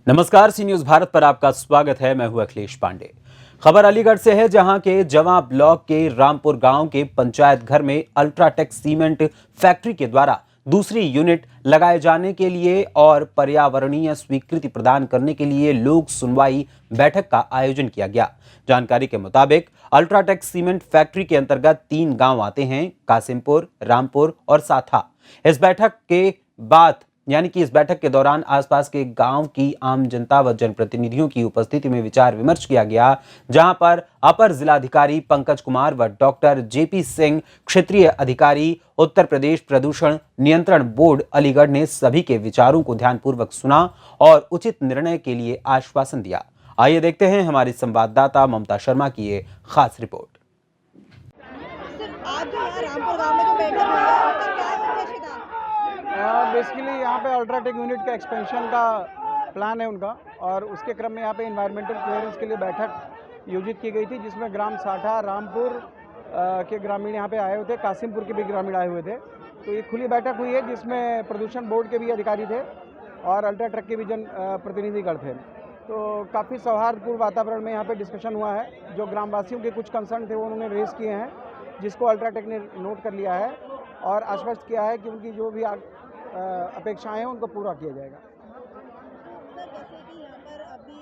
नमस्कार, सी न्यूज भारत पर आपका स्वागत है। मैं हूं अखिलेश पांडे। खबर अलीगढ़ से है, जहां के जवां ब्लॉक के रामपुर गांव के पंचायत घर में अल्ट्राटेक सीमेंट फैक्ट्री के द्वारा दूसरी यूनिट लगाए जाने के लिए और पर्यावरणीय स्वीकृति प्रदान करने के लिए लोक सुनवाई बैठक का आयोजन किया गया। जानकारी के मुताबिक अल्ट्राटेक सीमेंट फैक्ट्री के अंतर्गत 3 गांव आते हैं: कासिमपुर, रामपुर और साथा। इस बैठक के बाद इस बैठक के दौरान आसपास के गांव की आम जनता व जनप्रतिनिधियों की उपस्थिति में विचार विमर्श किया गया, जहां पर अपर जिलाधिकारी पंकज कुमार व डॉक्टर जेपी सिंह, क्षेत्रीय अधिकारी, उत्तर प्रदेश प्रदूषण नियंत्रण बोर्ड अलीगढ़ ने सभी के विचारों को ध्यानपूर्वक सुना और उचित निर्णय के लिए आश्वासन दिया। आइए देखते हैं हमारी संवाददाता ममता शर्मा की ये खास रिपोर्ट। आज जो यहाँ रामपुर गांव में जो बैठक हुई है, उसका क्या उद्देश्य था? बेसिकली यहाँ पे अल्ट्राटेक यूनिट का एक्सपेंशन का प्लान है उनका, और उसके क्रम में यहाँ पे इन्वायरमेंटल क्लियरेंस के लिए बैठक आयोजित की गई थी, जिसमें ग्राम साठा, रामपुर के ग्रामीण यहाँ पे आए हुए थे, कासिमपुर के भी ग्रामीण आए हुए थे। तो ये खुली बैठक हुई है, जिसमें प्रदूषण बोर्ड के भी अधिकारी थे और अल्ट्राटेक के भी प्रतिनिधिगण थे। तो काफ़ी सौहार्दपूर्ण वातावरण में यहाँ पे डिस्कशन हुआ है। जो ग्रामवासियों के कुछ कंसर्न थे वो उन्होंने रेज किए हैं, जिसको अल्ट्राटेक ने नोट कर लिया है और आश्वस्त किया है कि उनकी जो भी अपेक्षाएं हैं उनको पूरा किया जाएगा। सर, जैसे कि यहाँ पर अभी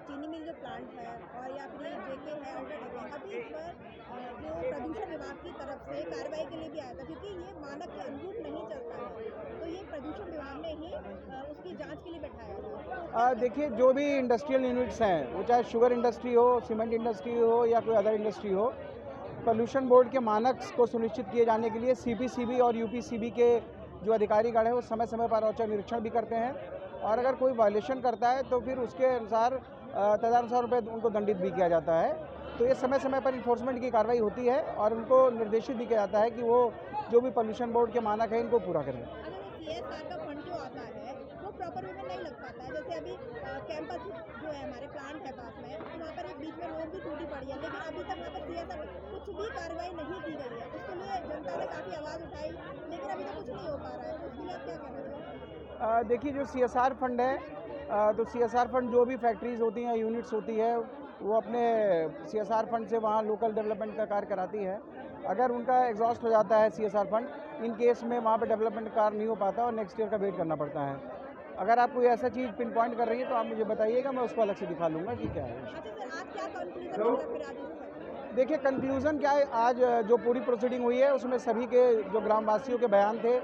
चीनी मिल जो प्लांट है और या फिर जेके है, अल्ट्राटेक है, अभी इस पर जो प्रदूषण विभाग की तरफ से कार्रवाई के लिए भी आया था, क्योंकि ये मानक के अनुरूप नहीं चलता है, तो ये प्रदूषण विभाग ने ही उसकी जाँच के लिए बैठाया था। देखिए, जो भी इंडस्ट्रियल यूनिट्स हैं, वो चाहे शुगर इंडस्ट्री हो, सीमेंट इंडस्ट्री हो या कोई अदर इंडस्ट्री हो, पोल्यूशन बोर्ड के मानक को सुनिश्चित किए जाने के लिए सीपीसीबी और यूपीसीबी के जो अधिकारीगण हैं वो समय समय पर औचक निरीक्षण भी करते हैं, और अगर कोई वायलेशन करता है तो फिर उसके अनुसार तदनुसार उनको दंडित भी किया जाता है। तो ये समय समय पर इन्फोर्समेंट की कार्रवाई होती है और उनको निर्देशित भी किया जाता है कि वो जो भी पोल्यूशन बोर्ड के मानक हैं इनको पूरा करें। सीएसआर का फंड जो आता है वो प्रॉपर वे में नहीं लग पाता है। जैसे अभी कैंपस जो है, हमारे प्लांट है पास में, तो वहाँ पर एक बीच में रोड भी टूटी पड़ी है, लेकिन अभी तक वहाँ पर सीएसआर कुछ भी कार्रवाई नहीं की गई है। उसके लिए जनता ने काफ़ी आवाज़ उठाई, लेकिन अभी तक कुछ नहीं हो पा रहा है। तो उसके लिए आप क्या कहना चाहेंगे? देखिए, जो सीएसआर फंड है, तो सीएसआर फंड जो भी फैक्ट्रीज होती हैं, यूनिट्स होती है, वो अपने सीएसआर फंड से वहाँ लोकल डेवलपमेंट का कार्य कराती है। अगर उनका एग्जॉस्ट हो जाता है सीएसआर फंड, इन केस में वहाँ पे डेवलपमेंट कार्य नहीं हो पाता और नेक्स्ट ईयर का वेट करना पड़ता है। अगर आप कोई ऐसा चीज़ पिन पॉइंट कर रही है तो आप मुझे बताइएगा, मैं उसको अलग से दिखा लूँगा कि क्या है। अच्छा सर, आज क्या कंक्लूजन होगा फिर आगे से? देखिए, कंक्लूज़न क्या है, आज जो पूरी प्रोसीडिंग हुई है उसमें सभी के जो ग्रामवासियों के बयान थे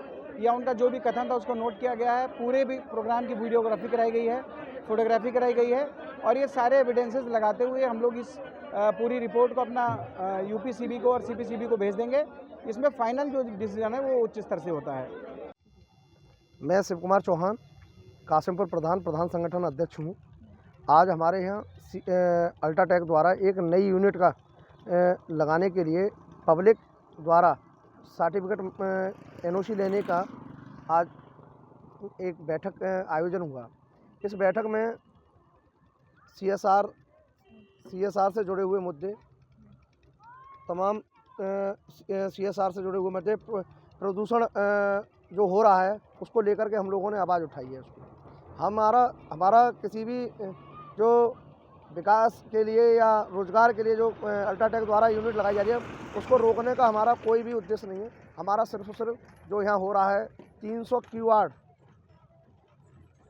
या उनका जो भी कथन था उसको नोट किया गया है। पूरे भी प्रोग्राम की वीडियोग्राफी कराई गई है, फोटोग्राफी कराई गई है, और ये सारे एविडेंसेस लगाते हुए हम लोग इस पूरी रिपोर्ट को अपना यूपीसीबी को और सीपीसीबी को भेज देंगे। इसमें फाइनल जो डिसीजन है वो उच्च स्तर से होता है। मैं शिव कुमार चौहान, कासिमपुर प्रधान संगठन अध्यक्ष हूँ। आज हमारे यहाँ अल्ट्राटेक द्वारा एक नई यूनिट का लगाने के लिए पब्लिक द्वारा सर्टिफिकेट एनओसी लेने का आज एक बैठक आयोजन हुआ। इस बैठक में सीएसआर से जुड़े हुए मुद्दे, तमाम सीएसआर से जुड़े हुए मुद्दे, प्रदूषण जो हो रहा है उसको लेकर के हम लोगों ने आवाज़ उठाई है। उसको हमारा किसी भी जो विकास के लिए या रोज़गार के लिए जो अल्ट्राटेक द्वारा यूनिट लगाई जा रही है उसको रोकने का हमारा कोई भी उद्देश्य नहीं है। हमारा सिर्फ जो यहाँ हो रहा है 300 क्यूआर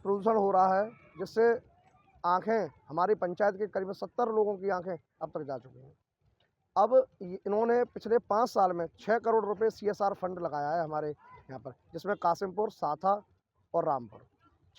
प्रदूषण हो रहा है, जिससे आँखें हमारी पंचायत के करीब 70 लोगों की आँखें अब तक जा चुकी हैं। अब इन्होंने पिछले 5 साल में 6 करोड़ रुपए सीएसआर फंड लगाया है हमारे यहाँ पर, जिसमें कासिमपुर, साथा और रामपुर।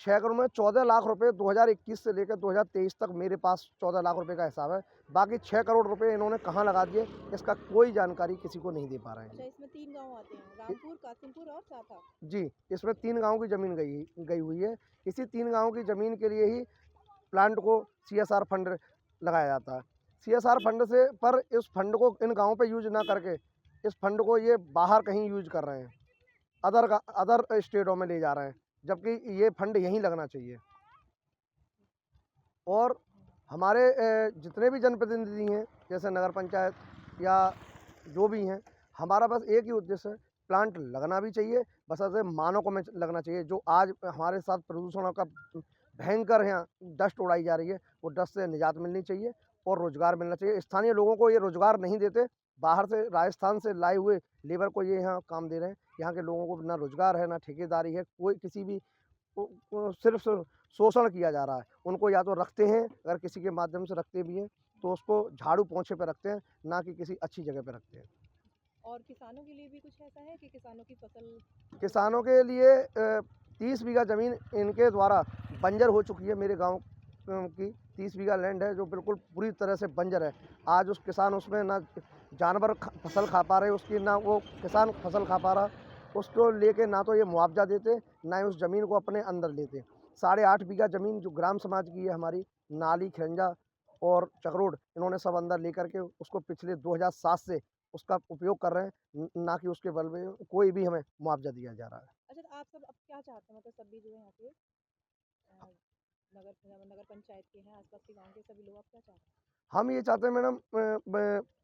6 करोड़ में 14 लाख रुपए 2021 से लेकर 2023 तक मेरे पास 14 लाख रुपए का हिसाब है। बाकी 6 करोड़ रुपए इन्होंने कहाँ लगा दिए, इसका कोई जानकारी किसी को नहीं दे पा रहे हैं। अच्छा, इसमें 3 गांव आते हैं, रामपुर, कासिमपुर और साथा। जी, इसमें 3 गाँव की ज़मीन गई हुई है। इसी 3 गाँव की ज़मीन के लिए ही प्लांट को सीएसआर फंड लगाया जाता है। सीएसआर फंड से पर इस फंड को इन गाँवों पे यूज ना करके इस फंड को ये बाहर कहीं यूज कर रहे हैं, अदर स्टेटों में ले जा रहे हैं, जबकि ये फंड यहीं लगना चाहिए। और हमारे जितने भी जनप्रतिनिधि हैं, जैसे नगर पंचायत या जो भी हैं, हमारा बस एक ही उद्देश्य है, प्लांट लगना भी चाहिए, बशर्ते मानकों में लगना चाहिए। जो आज हमारे साथ प्रदूषण का भयंकर यहाँ डस्ट उड़ाई जा रही है, वो डस्ट से निजात मिलनी चाहिए और रोज़गार मिलना चाहिए। स्थानीय लोगों को ये रोज़गार नहीं देते, बाहर से राजस्थान से लाए हुए लेबर को ये यहाँ काम दे रहे हैं। यहाँ के लोगों को ना रोज़गार है, ना ठेकेदारी है, कोई किसी भी सिर्फ शोषण किया जा रहा है। उनको या तो रखते हैं, अगर किसी के माध्यम से रखते भी हैं तो उसको झाड़ू पोंछे पे रखते हैं, ना कि किसी अच्छी जगह पे रखते हैं। और किसानों के लिए भी कुछ ऐसा है कि किसानों की फसल किसानों के लिए 30 बीघा ज़मीन इनके द्वारा बंजर हो चुकी है। मेरे गांव की 30 बीघा लैंड है जो बिल्कुल पूरी तरह से बंजर है। आज उस किसान उसमें ना जानवर फसल खा पा रहे, उसकी ना वो किसान फसल खा पा रहा, उसको लेके ना तो ये मुआवजा देते, ना ही उस ज़मीन को अपने अंदर लेते। 8.5 बीघा ज़मीन जो ग्राम समाज की है हमारी, नाली, खरंजा और चकरोड, इन्होंने सब अंदर लेकर के उसको पिछले 2007 से उसका उपयोग कर रहे हैं, ना कि उसके बल में कोई भी हमें मुआवजा दिया जा रहा है। अच्छा, तो आप सब अब क्या चाहते हैं? मतलब सभी जो है यहाँ पे नगर पंचायत के हैं, आसपास के गांव के सभी लोग, आप क्या चाहते हैं? हम ये चाहते हैं मैडम,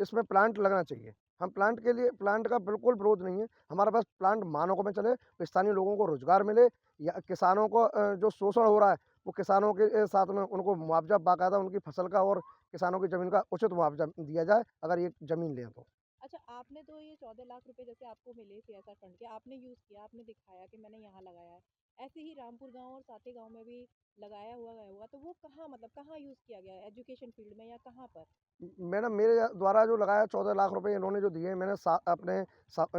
इसमें प्लांट लगना चाहिए। हम प्लांट के लिए, प्लांट का बिल्कुल विरोध नहीं है, हमारे पास प्लांट मानकों में चले, स्थानीय लोगों को रोजगार मिले, या किसानों को जो शोषण हो रहा है वो किसानों के साथ में उनको मुआवजा बाकायदा उनकी फसल का और किसानों की ज़मीन का उचित मुआवजा दिया जाए अगर ये ज़मीन लें तो। अच्छा, आपने तो ये 14 लाख रुपए जैसे आपको मिले सीएसआर फंड के, आपने यूज़ किया, आपने दिखाया कि मैंने यहाँ लगाया है। ऐसे ही रामपुर गांव और साथे गांव में भी लगाया हुआ गया होगा, तो वो कहाँ, मतलब कहाँ यूज़ किया गया है? एजुकेशन फील्ड में या कहाँ पर? मैडम मेरे द्वारा जो लगाया 14 लाख रुपए इन्होंने जो दिए, मैंने अपने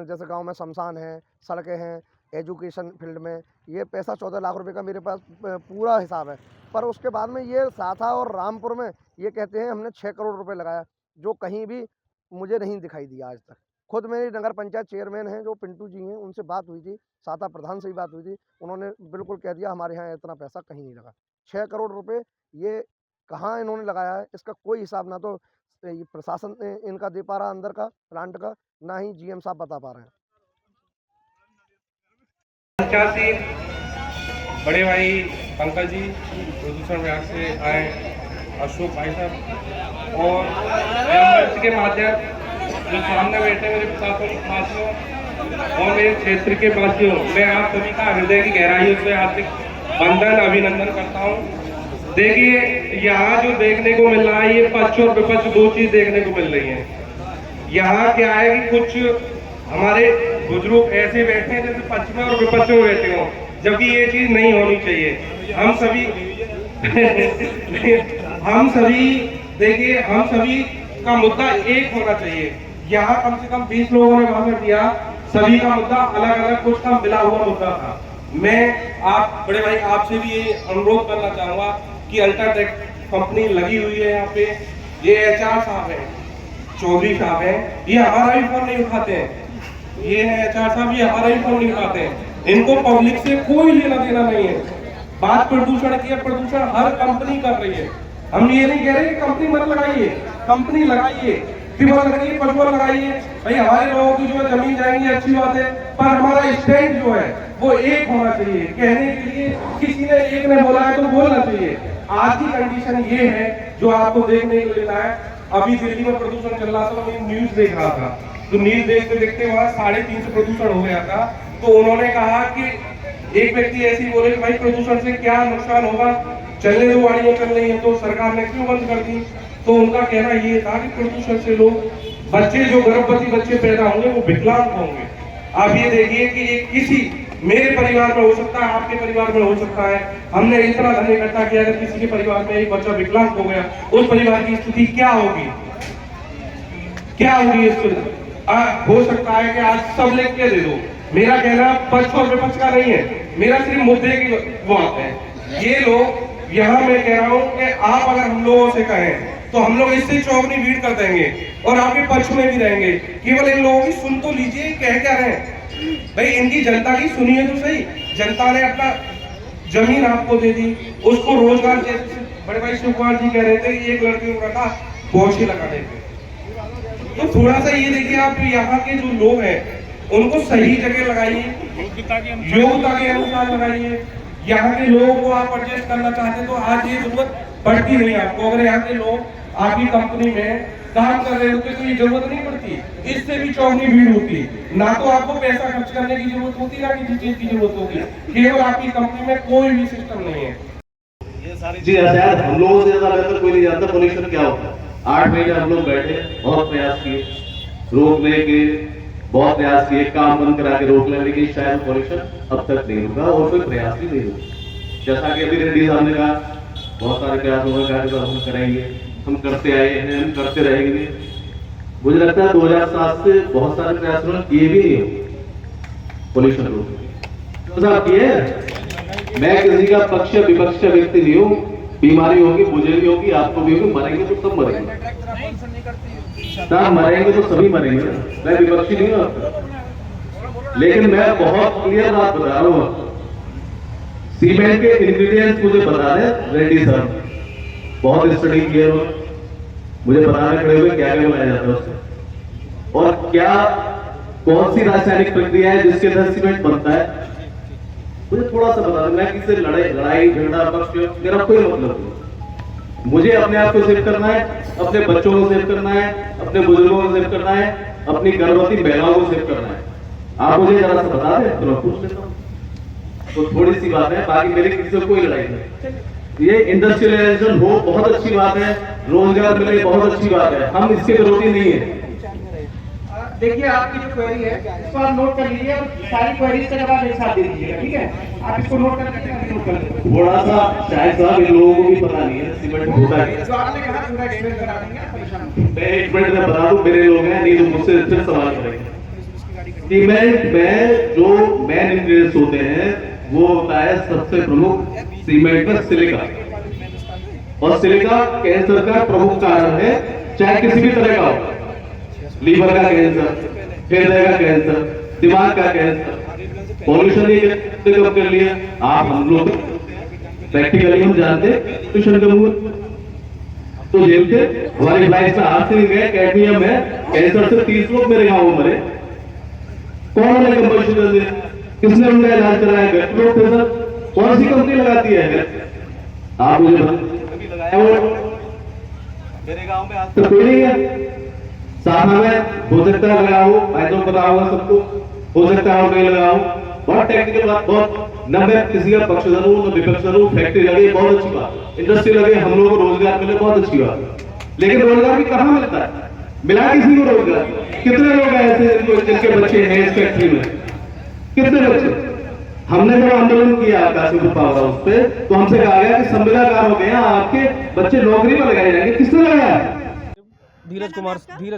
जैसे गांव में शमशान है, सड़कें हैं, एजुकेशन फील्ड में, ये पैसा 14 लाख रुपए का मेरे पास पूरा हिसाब है। पर उसके बाद में ये साथा और रामपुर में ये कहते हैं हमने 6 करोड़ रुपए लगाया, जो कहीं भी मुझे नहीं दिखाई दिया आज तक। खुद मेरी नगर पंचायत चेयरमैन हैं जो पिंटू जी हैं, उनसे बात हुई थी, साथा प्रधान से भी बात हुई थी, उन्होंने बिल्कुल कह दिया हमारे यहाँ इतना पैसा कहीं नहीं लगा। 6 करोड़ रुपए ये कहाँ इन्होंने लगाया है, इसका कोई हिसाब ना तो ये प्रशासन इनका दे पा रहा अंदर का प्लांट का, ना ही जीएम साहब बता पा रहे हैं। 85 बड़े भाई पंकज जी प्रदूषण विभाग से आए, अशोक भाई साहब और मंच के माध्यम जो सामने बैठे मेरे प्रशासनिक साथियों और मेरे क्षेत्र के वासियों, मैं आप सभी का हृदय की गहराइयों से हार्दिक वंदन अभिनंदन करता हूँ। देखिए यहाँ जो देखने को मिल रहा है, ये पक्ष और विपक्ष दो चीज देखने को मिल रही है। यहाँ क्या है कि कुछ हमारे बुजुर्ग ऐसे बैठे हैं जैसे पक्ष में और विपक्ष में बैठे हों, जबकि ये चीज नहीं होनी चाहिए। हम सभी देखिए हम सभी का मुद्दा एक होना चाहिए। यहाँ कम से कम 20 लोगों ने भाषण दिया, सभी का मुद्दा अलग अलग, कुछ का मिला हुआ मुद्दा था। मैं आप बड़े भाई आपसे भी ये अनुरोध करना चाहूंगा कि अल्ट्राटेक कंपनी लगी हुई है यहाँ पे, ये एचआर साहब है, चौधरी साहब है, ये हमारा भी फोन नहीं उठाते हैं, ये है एचआर साहब, ये हमारा भी फोन नहीं उठाते हैं। इनको पब्लिक से कोई लेना देना नहीं है। बात प्रदूषण की है, प्रदूषण हर कंपनी कर रही है। हम ये नहीं कह रहे कि कंपनी मत लगाइए, कंपनी लगाइए, ट्यूबवेल लगाइए, पशुअल लगाइए, भाई हमारे लोगों की जो जमीन जाएंगी अच्छी बात है, पर हमारा स्टैंड जो है वो एक होना चाहिए। कहने के लिए किसी ने एक ने बोला है तो बोलना चाहिए। आज की कंडीशन ये है जो आपको देखने को मिला है। अभी दिल्ली में प्रदूषण चल रहा था, मैं न्यूज देख रहा था, तो न्यूज देखते देखते वहां 350 प्रदूषण हो गया था। तो उन्होंने कहा कि एक व्यक्ति ऐसी बोले कि भाई प्रदूषण से क्या नुकसान होगा, चलने दो, गाड़ियां चल रही है तो सरकार ने क्यों बंद कर दी। तो उनका कहना ये था कि प्रदूषण से लोग बच्चे, जो गर्भवती बच्चे पैदा होंगे वो विकलांग होंगे। आप ये देखिए कि ये किसी मेरे परिवार में हो सकता है, आपके परिवार में हो सकता है, हमने इतना धन इकट्ठा किया, अगर किसी के परिवार में एक बच्चा विकलांग हो गया, उस परिवार की स्थिति क्या होगी, क्या होगी स्थिति। हो सकता है कि आज सब लिख के दे दो। मेरा कहना पक्ष और विपक्ष का नहीं है, मेरा सिर्फ मुद्दे की बात है। ये लोग यहाँ मैं कह रहा हूँ कि आप अगर हम लोगों से कहें तो हम लोग इससे चौगनी भीड़ कर देंगे और आपके पक्ष में भी रहेंगे। केवल इन लोगों की सुन तो लीजिए, कह क्या रहे भाई, इनकी जनता की सुनिए तो सही। जनता ने अपना जमीन आपको दे दी, उसको रोजगार, जैसे बड़े भाई शिव कुमार जी कह रहे थे एक लड़के को रखा पौधे लगाने पे, तो थोड़ा सा ये देखिए आप यहाँ के जो लोग हैं उनको सही जगह लगाइए, योग्यता के अनुसार लगाइए। यहाँ के लोगों को आप एडजस्ट करना चाहते तो आज ये जरूरत पड़ती नहीं आपको। अगर यहाँ के लोग आपकी कंपनी में काम कर रहे होते तो ये जरूरत नहीं पड़ती, इससे भी चौगनी भीड़ होती। ना तो आपको पैसा खर्च करने की जरूरत होती, ना किसी चीज की जरूरत होती, केवल आपकी कंपनी में कोई भी सिस्टम नहीं है। जी शायद हम लोगों से ज्यादा बेहतर कोई नहीं जानता पोल्यूशन क्या होता है। 8 महीने हम लोग बैठे, बहुत प्रयास किए रोकने के, बहुत प्रयास किए, काम बंद करा के रोक लें, लेकिन शायद पोल्यूशन अब तक नहीं होगा और कोई प्रयास भी नहीं होगा। जैसा कि अभी रेड्डी साहब ने कहा, बहुत सारे प्रयास होंगे, हम करेंगे, हम करते आए हैं, हम करते रहेंगे। मुझे लगता है 2007 से बहुत सारे प्रयास उन्होंने किए भी नहीं हो पोल्यूशन रोकने तो साहब किए। मैं किसी का पक्ष विपक्ष का व्यक्ति नहीं हूँ। बीमारी होगी, मुझे भी होगी, आपको भी होगी, मरेंगे तो सब मरेंगे, मरेंगे तो सभी मरेंगे। मैं विपक्षी नहीं हूँ, लेकिन मैं बहुत क्लियर बात बता रहा हूँ। सीमेंट के इंग्रेडिएंट्स मुझे बता रहे रेड्डी साहब, बहुत स्टडी किए मुझे बताने खड़े हुए क्या क्या बनाया जाता है उससे और क्या कौन सी रासायनिक प्रक्रिया है जिसके अंदर सीमेंट बनता है। मुझे थोड़ा सा बता दो। मैं किसी लड़ाई झगड़ा पक्ष मेरा कोई मतलब नहीं। मुझे अपने आप को सेव करना है, अपने बच्चों को सेव करना है, अपने बुजुर्गों को सेव करना है, अपनी गर्भवती महिलाओं को सेव करना है। आप मुझे जरा सा बता दें तो मैं पूछ लेता हूँ। तो थोड़ी सी बात है, बाकी मेरी किसी से कोई लड़ाई नहीं। ये इंडस्ट्रियलाइजेशन हो बहुत अच्छी बात है, रोजगार मिले बहुत अच्छी बात है, हम इसके विरोधी नहीं है। देखिए आपकी जो क्वेरी है इसको आप नोट कर लीजिए और सारी क्वेरीज का जवाब एक साथ दे दीजिएगा, ठीक है। आप इसको नोट कर लीजिए, नोट कर लीजिए। थोड़ा सा शायद साहब इन लोगों को भी पता नहीं है सीमेंट होता है। जो आपने कहा पूरा एक्सप्लेन करा देंगे, परेशान मत मैं एक मिनट में बता दूं, मेरे लोग हैं नहीं तो मुझसे फिर सवाल करेंगे। सीमेंट में जो मेन इंग्रेडिएंट्स होते हैं वो होता है सबसे प्रमुख सीमेंट में सिलिका, और सिलिका कैंसर का प्रमुख कारण है, चाहे किसी भी तरह का हो। लीवर का कैंसर, हृदय का कैंसर, दिमाग का कैंसर। पॉल्यूशन ही कम कर लिया आप, हम लोग प्रैक्टिकली हम जानते ट्यूशन कम हुए तो जेल थे, हमारी लाइफ में हाथ नहीं गए, कैडमियम है, कैंसर से 30 लोग मेरे गांव में मरे। कौन ने कंपल्शन दिया, किसने उनका इलाज कराया? लोग थे सर। कौन सी कंपनी लगाती है? आप मुझे कभी लगाया वो मेरे गांव में आज तक कोई नहीं है। साहब में हो सकता है लगा हो, फायदों पता होगा सबको, हो सकता है नहीं लगा हो। बहुत टेक्निकल बात, बहुत न मैं किसी का पक्षधर हूं न विपक्षधर हूं। फैक्ट्री लगे बहुत अच्छी बात, इंडस्ट्री लगे, हम लोगों को रोजगार मिले बहुत अच्छी बात, लेकिन रोजगार भी कहां मिलता है? मिला किसी को रोजगार? कितने लोग ऐसे जिनके बच्चे हैं इस फैक्ट्री में? कितने बच्चे? हमने जब आंदोलन किया काशीपुर पावर हाउस पे तो हमसे कहा गया कि संविदाकार हो गए, आपके बच्चे नौकरी पर लगाए जाएंगे। किसने लगाया? धीरज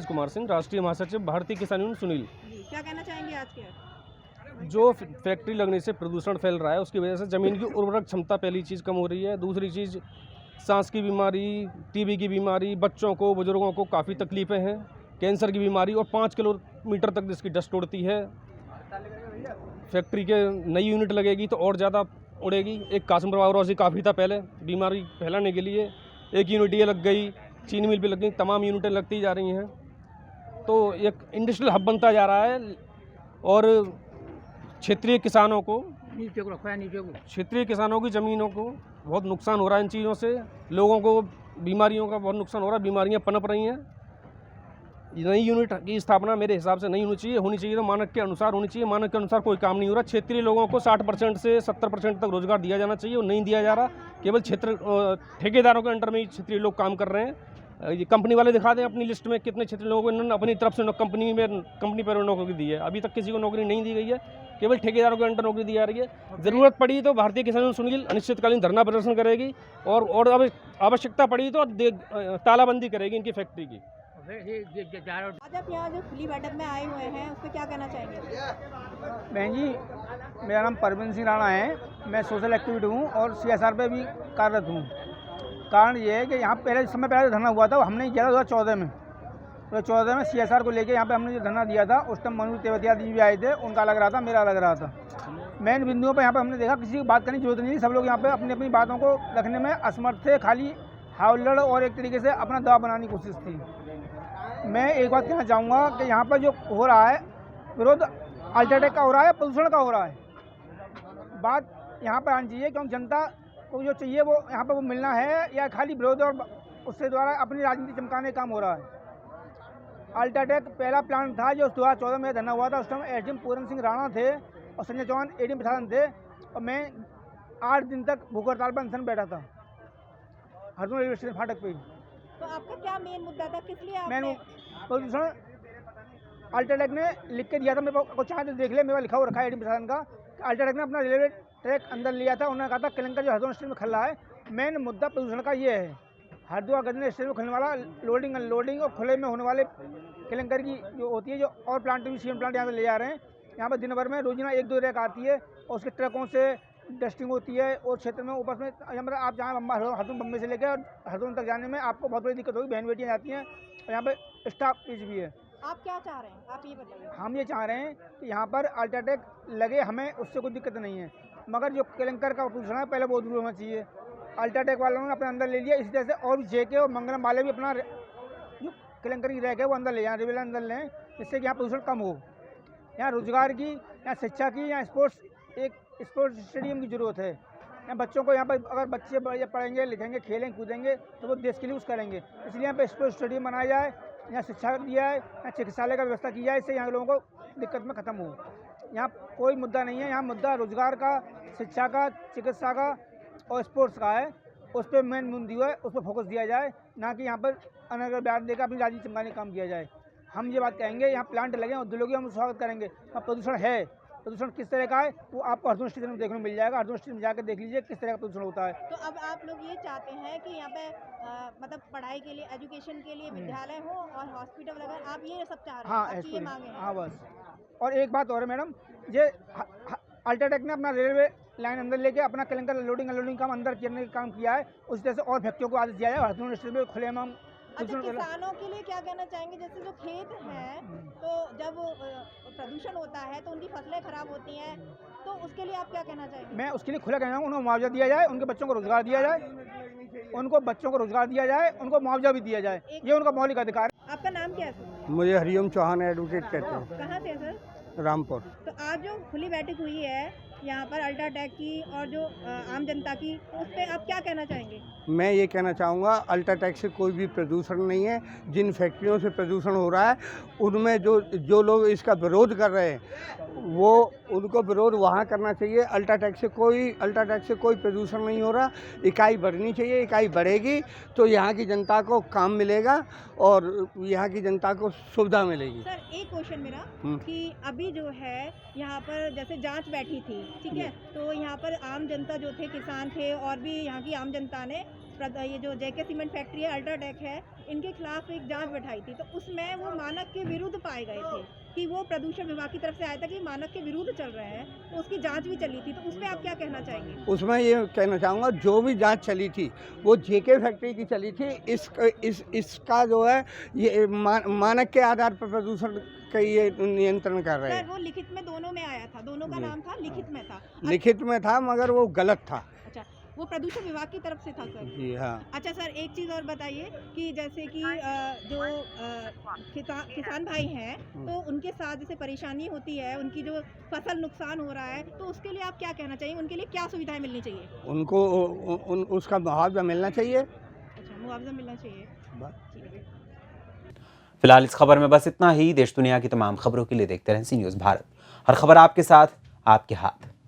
कुमार सिंह, राष्ट्रीय महासचिव भारतीय किसान यूनियन सुनील। क्या कहना चाहेंगे आज के? जो फैक्ट्री लगने से प्रदूषण फैल रहा है उसकी वजह से ज़मीन की उर्वरक क्षमता पहली चीज़ कम हो रही है। दूसरी चीज़ सांस की बीमारी, टीबी की बीमारी, बच्चों को बुजुर्गों को काफ़ी तकलीफ़ें हैं, कैंसर की बीमारी, और 5 किलोमीटर तक जिसकी डस्ट उड़ती है। फैक्ट्री के नई यूनिट लगेगी तो और ज़्यादा उड़ेगी। एक कासिमपुर पावर हाउस काफ़ी था पहले बीमारी फैलाने के लिए, एक यूनिट ये लग गई, चीनी मिल भी लग गई, तमाम यूनिटें लगती जा रही हैं। तो एक इंडस्ट्रियल हब बनता जा रहा है और क्षेत्रीय किसानों को की ज़मीनों को बहुत नुकसान हो रहा है इन चीज़ों से। लोगों को बीमारियों का बहुत नुकसान हो रहा है, बीमारियां पनप रही हैं। नई यूनिट की स्थापना मेरे हिसाब से नहीं होनी चाहिए तो मानक के अनुसार होनी चाहिए। मानक के अनुसार कोई काम नहीं हो रहा। क्षेत्रीय लोगों को 60% से 70% तक रोजगार दिया जाना चाहिए, और नहीं दिया जा रहा। केवल ठेकेदारों के अंडर में ही क्षेत्रीय लोग काम कर रहे हैं। ये कंपनी वाले दिखा दें अपनी लिस्ट में कितने क्षेत्रीय लोगों को इन्होंने अपनी तरफ से कंपनी पर नौकरी दी है। अभी तक किसी को नौकरी नहीं दी गई है, केवल ठेकेदारों के अंडर नौकरी दी जा रही है। ज़रूरत पड़ी तो भारतीय किसान यूनियन सुनील अनिश्चितकालीन धरना प्रदर्शन करेगी, और अब आवश्यकता पड़ी तो तालाबंदी करेगी इनकी फैक्ट्री की। आज आप यहाँ जो खुली बैठक में आए हुए हैं उस पर क्या कहना चाहेंगे? बहन जी, मेरा नाम परवीन सिंह राणा है। मैं सोशल एक्टिविटी हूँ और CSR पे भी कार्यरत हूँ। कारण ये है कि यहाँ समय पहले धरना हुआ था, हमने किया था 2014 में। 2014 में CSR को लेके यहाँ पे हमने जो धरना दिया था, उस टाइम मनु तेवतिया जी भी आए थे, उनका अलग रहा था, मेरा अलग रहा था। मेन बिंदुओं पर यहाँ पे हमने देखा किसी की बात करने की जरूरत नहीं थी। सब लोग यहाँ पे अपनी अपनी बातों को रखने में असमर्थ थे, खाली हावलड़ और एक तरीके से अपना दबाव बनाने की कोशिश थी। मैं एक बात कहना चाहूँगा कि यहाँ पर जो हो रहा है विरोध अल्ट्राटेक का हो रहा है, प्रदूषण का हो रहा है। बात यहाँ पर आनी चाहिए क्योंकि जनता को जो चाहिए वो यहाँ पर वो मिलना है, या खाली विरोध और उससे द्वारा अपनी राजनीति चमकाने का काम हो रहा है। अल्ट्राटेक पहला प्लान था जो 2014 में धरना हुआ था। उस टाइम एसडीएम पूरन सिंह राणा थे और संजय चौहान एडीएम प्रशासन थे, और मैं 8 दिन तक भूख हड़ताल पर अनशन बैठा था। हरदोई रेलवे स्टेशन फाटक पे ही। तो आपका क्या मेन मुद्दा था, किस लिए मैंने आपने प्रदूषण अल्ट्राटेक ने लिख के दिया था, मेरे को चाहे तो देख ले, मेरे लिखा हुआ रखा है एडी प्रशासन का। अल्ट्राटेक ने अपना रेलवे ट्रैक अंदर लिया था, उन्होंने कहा था क्लिंकर जो हरदोई स्टेशन में खल रहा है, मेन मुद्दा प्रदूषण का ये है। हरिद्वार गजनी स्टेशन में खुलने वाला लोडिंग अनलोडिंग और खुले में होने वाले क्लिंकर की जो होती है, जो और प्लांट भी सीमेंट प्लांट यहाँ से ले जा रहे हैं। यहाँ पर दिन भर में रोजाना 1-2 रैक आती है और उसके ट्रकों से डस्टिंग होती है और क्षेत्र में ऊपर में मतलब आप जहाँ हरदोई बम्बई से लेकर हरदोई तक जाने में आपको बहुत बड़ी दिक्कत होगी। बहन बेटियाँ जाती हैं और यहाँ पर स्टाफ भी है। आप क्या चाह रहे हैं, आप ये बताइए। हम ये चाह रहे हैं कि यहाँ पर अल्ट्राटेक लगे, हमें उससे कोई दिक्कत नहीं है, मगर जो क्लिंकर का प्रदूषण है पहले वो दूर होना चाहिए। अल्ट्राटेक वालों ने अपने अंदर ले लिया, इसी तरह से और भी जेके और मंगलम वाले भी अपना जो क्लिंकर की रैक है वो अंदर ले जाएं, रेलवे अंदर लें, जिससे कि यहाँ प्रदूषण कम हो। यहाँ रोजगार की, यहाँ शिक्षा की, यहाँ स्पोर्ट्स स्टेडियम की ज़रूरत है। यहाँ बच्चों को यहाँ पर अगर बच्चे पढ़ेंगे लिखेंगे खेलेंगे कूदेंगे तो वो देश के लिए कुछ करेंगे, इसलिए यहाँ पर स्पोर्ट्स स्टेडियम बनाया जाए, यहाँ शिक्षा दिया है, यहाँ चिकित्सालय का व्यवस्था की जाए, इससे यहाँ लोगों को दिक्कत में ख़त्म हो। यहाँ कोई मुद्दा नहीं है, यहाँ मुद्दा रोजगार का, शिक्षा का, चिकित्सा का और स्पोर्ट्स का है। उस पर मेन मुद्दा है, उस पर फोकस दिया जाए, ना कि यहाँ पर अनगर ब्याज देकर अपनी राजी चमकाने का काम किया जाए। हम ये बात कहेंगे, यहाँ प्लांट लगे उद्योगों की हम स्वागत करेंगे। अब प्रदूषण है, प्रदूषण किस तरह का है वो आपको हरदोई स्टेशन में देखने को मिल जाएगा। हरदोई स्टेशन में जाकर देख लीजिए किस तरह का प्रदूषण होता है। तो अब आप लोग ये चाहते हैं कि यहाँ पे मतलब पढ़ाई के लिए, एजुकेशन के लिए विद्यालय हो और हॉस्पिटल वगैरह, आप ये सब चाह रहे हैं? हाँ, आपकी ये मांगे हैं? हाँ बस। और एक बात और है मैडम, ये अल्ट्राटेक ने अपना रेलवे लाइन अंदर लेके अपना क्लिंकर लोडिंग अनलोडिंग काम अंदर करने का काम किया है, उसी तरह से और फैक्ट्रियों को आदेश दिया है हरदोई स्टेशन में खुले में। अच्छा, किसानों के लिए क्या कहना चाहेंगे? जैसे जो खेत हैं, तो जब प्रदूषण होता है तो उनकी फसलें खराब होती हैं, तो उसके लिए आप क्या कहना चाहेंगे? मैं उसके लिए खुला कहना चाहूँगा, उन्हें मुआवजा दिया जाए, उनके बच्चों को रोजगार दिया जाए, उनको मुआवजा भी दिया जाए, ये उनका मौलिक अधिकार है। आपका नाम क्या है सर? मुझे हरिओम चौहान एडवोकेट कहते हैं, कहाँ से है सर? रामपुर। तो आज जो खुली बैठक हुई है यहाँ पर अल्ट्राटेक की और जो आम जनता की, उस पर आप क्या कहना चाहेंगे? मैं ये कहना चाहूँगा, अल्ट्राटेक से कोई भी प्रदूषण नहीं है। जिन फैक्ट्रियों से प्रदूषण हो रहा है उनमें जो लोग इसका विरोध कर रहे हैं वो उनको विरोध वहाँ करना चाहिए। अल्ट्राटेक से कोई प्रदूषण नहीं हो रहा। इकाई बढ़नी चाहिए, इकाई बढ़ेगी तो यहाँ की जनता को काम मिलेगा और यहाँ की जनता को सुविधा मिलेगी। सर एक क्वेश्चन मेरा कि अभी जो है यहाँ पर जैसे जांच बैठी थी, ठीक है, तो यहाँ पर आम जनता जो थे, किसान थे और भी यहाँ की आम जनता ने ये जो जेके सीमेंट फैक्ट्री है, अल्ट्राटेक है, इनके खिलाफ एक जांच बैठाई थी, तो उसमें वो मानक के विरुद्ध पाए गए थे कि वो प्रदूषण विभाग की तरफ से आया था कि मानक के विरुद्ध चल रहे हैं, तो उसकी जांच भी चली थी, तो उसमें आप क्या कहना चाहेंगे? उसमें ये कहना चाहूँगा, जो भी जांच चली थी वो जेके फैक्ट्री की चली थी। इसका जो है ये मानक के आधार पर प्रदूषण का ये नियंत्रण कर रहे हैं। सर वो लिखित में दोनों में आया था, दोनों का नाम था, लिखित में था। लिखित में था मगर वो गलत था। अच्छा, वो प्रदूषण विभाग की तरफ से था सर? जी हाँ। अच्छा सर, एक चीज़ और बताइए कि जैसे कि जो किसान भाई हैं, तो उनके साथ जैसे परेशानी होती है, उनकी जो फसल नुकसान हो रहा है, तो उसके लिए आप क्या कहना चाहिए? उनके लिए क्या सुविधाएं मिलनी चाहिए? उनको उसका मुआवजा मिलना चाहिए। अच्छा, मुआवजा मिलना चाहिए। ठीक है। फिलहाल इस खबर में बस इतना ही। देश दुनिया की तमाम खबरों के लिए देखते रहें सी न्यूज़ भारत। हर खबर आपके साथ, आपके हाथ।